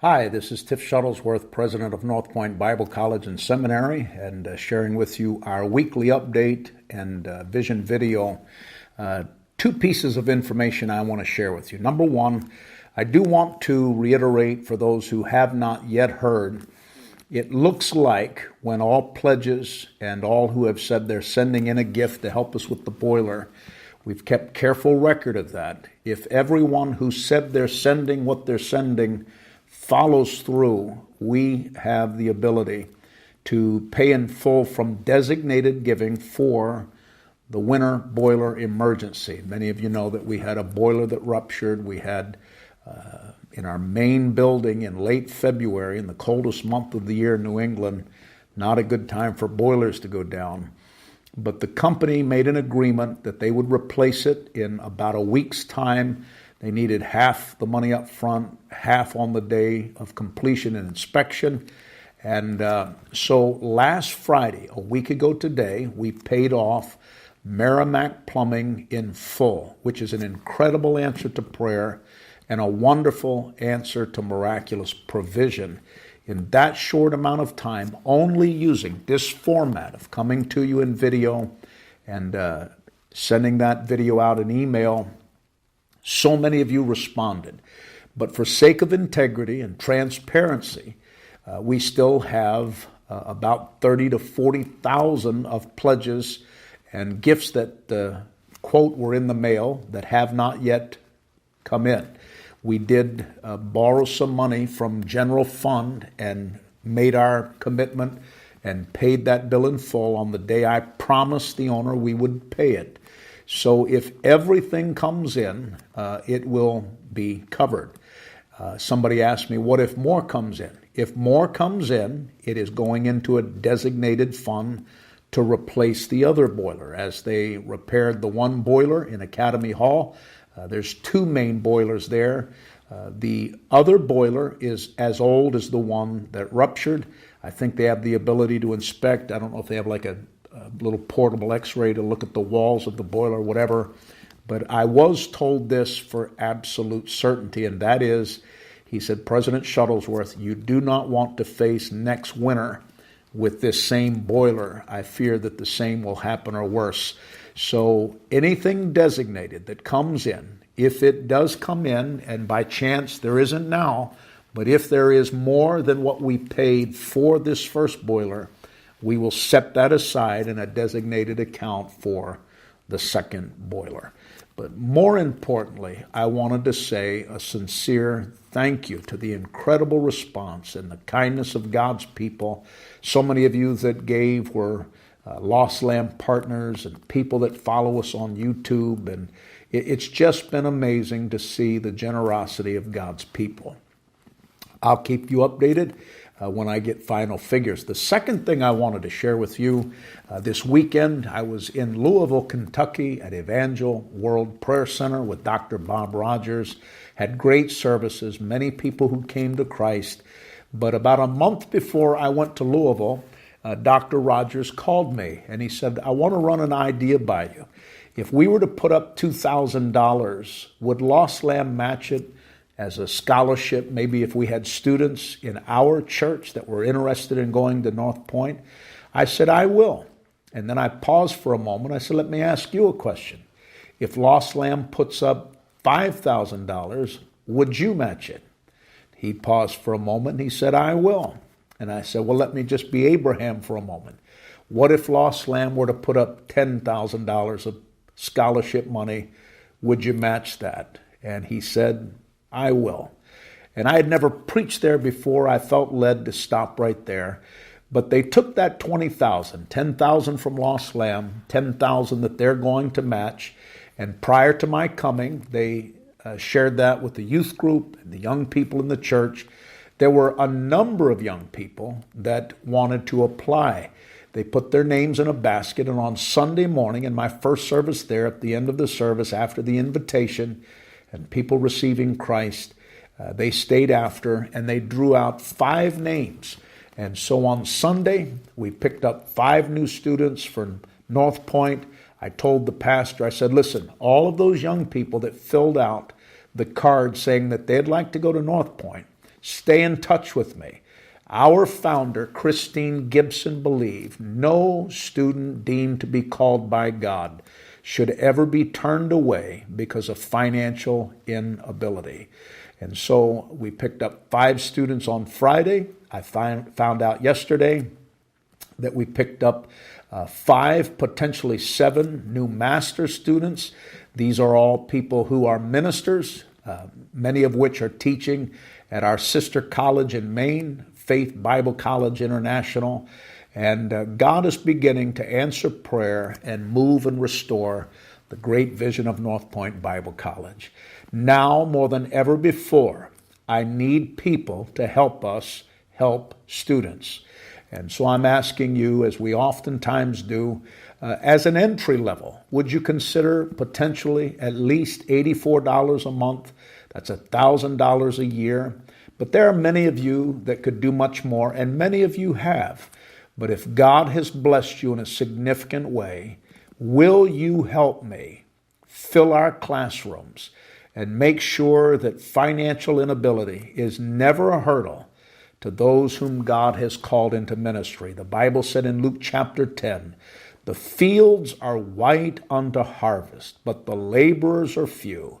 Hi, this is Tiff Shuttlesworth, president of North Point Bible College and Seminary, and sharing with you our weekly update and vision video. Two pieces of information I want to share with you. Number one, I do want to reiterate for those who have not yet heard, it looks like when all pledges and all who have said they're sending in a gift to help us with the boiler, we've kept careful record of that. If everyone who said they're sending what they're sending follows through, we have the ability to pay in full from designated giving for the winter boiler emergency. Many of you know that we had a boiler that ruptured. We had in our main building in late February, in the coldest month of the year in New England, not a good time for boilers to go down. But the company made an agreement that they would replace it in about a week's time. They needed half the money up front, half on the day of completion and inspection. And so last Friday, a week ago today, we paid off Merrimack Plumbing in full, which is an incredible answer to prayer and a wonderful answer to miraculous provision. In that short amount of time, only using this format of coming to you in video and sending that video out in email, so many of you responded. But for sake of integrity and transparency, we still have about 30 to 40,000 of pledges and gifts that, quote, were in the mail that have not yet come in. We did borrow some money from general fund and made our commitment and paid that bill in full on the day I promised the owner we would pay it. So if everything comes in, it will be covered. Somebody asked me, what if more comes in? If more comes in, it is going into a designated fund to replace the other boiler. As they repaired the one boiler in Academy Hall, there's two main boilers there. The other boiler is as old as the one that ruptured. I think they have the ability to inspect. I don't know if they have like a little portable x-ray to look at the walls of the boiler, whatever. But I was told this for absolute certainty, and that is, he said, President Shuttlesworth, you do not want to face next winter with this same boiler. I fear that the same will happen or worse. So anything designated that comes in, if it does come in, and by chance there isn't now, but if there is more than what we paid for this first boiler, we will set that aside in a designated account for the second boiler. But more importantly, I wanted to say a sincere thank you to the incredible response and the kindness of God's people. So many of you that gave were Lost Lamb partners and people that follow us on YouTube. And it's just been amazing to see the generosity of God's people. I'll keep you updated when I get final figures. The second thing I wanted to share with you, this weekend I was in Louisville, Kentucky at Evangel World Prayer Center with Dr. Bob Rogers. Had great services, many people who came to Christ. But about a month before I went to Louisville, Dr. Rogers called me and he said, I want to run an idea by you. If we were to put up $2,000, would Lost Lamb match it as a scholarship, maybe if we had students in our church that were interested in going to North Point? I said, I will. And then I paused for a moment. I said, let me ask you a question. If Lost Lamb puts up $5,000, would you match it? He paused for a moment and he said, I will. And I said, well, let me just be Abraham for a moment. What if Lost Lamb were to put up $10,000 of scholarship money? Would you match that? And he said, I will. And I had never preached there before. I felt led to stop right there. But they took that $20,000, $10,000 from Lost Lamb, $10,000 that they're going to match. And prior to my coming, they shared that with the youth group and the young people in the church. There were a number of young people that wanted to apply. They put their names in a basket, and on Sunday morning, in my first service there, at the end of the service, after the invitation, and people receiving Christ, they stayed after, and they drew out 5 names. And so on Sunday, we picked up 5 new students for North Point. I told the pastor, I said, listen, all of those young people that filled out the card saying that they'd like to go to North Point, Stay in touch with me. Our founder, Christine Gibson, believed no student deemed to be called by God should ever be turned away because of financial inability. And so we picked up 5 students on Friday. I found out yesterday that we picked up 5, potentially 7 new master students. These are all people who are ministers, many of which are teaching at our sister college in Maine, Faith Bible College International. And God is beginning to answer prayer and move and restore the great vision of North Point Bible College. Now, more than ever before, I need people to help us help students. And so I'm asking you, as we oftentimes do, as an entry level, would you consider potentially at least $84 a month? That's $1,000 a year. But there are many of you that could do much more, and many of you have. But if God has blessed you in a significant way, will you help me fill our classrooms and make sure that financial inability is never a hurdle to those whom God has called into ministry? The Bible said in Luke chapter 10, "The fields are white unto harvest, but the laborers are few.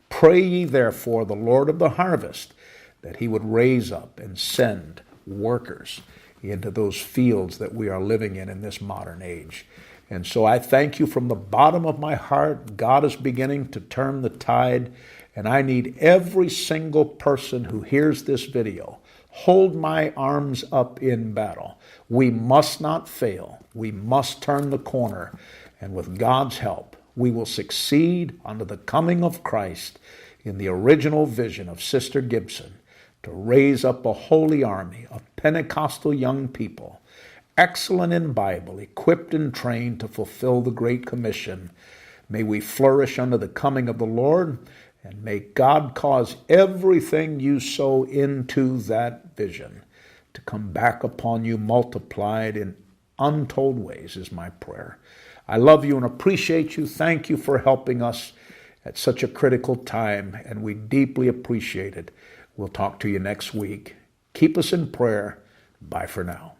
Pray ye therefore the Lord of the harvest that he would raise up and send workers into those fields that we are living in this modern age." And so I thank you from the bottom of my heart. God is beginning to turn the tide, and I need every single person who hears this video. Hold my arms up in battle. We must not fail. We must turn the corner, and with God's help, we will succeed under the coming of Christ in the original vision of Sister Gibson, to raise up a holy army of Pentecostal young people, excellent in Bible, equipped and trained to fulfill the Great Commission. May we flourish under the coming of the Lord, and may God cause everything you sow into that vision to come back upon you multiplied in untold ways, is my prayer. I love you and appreciate you. Thank you for helping us at such a critical time, and we deeply appreciate it. We'll talk to you next week. Keep us in prayer. Bye for now.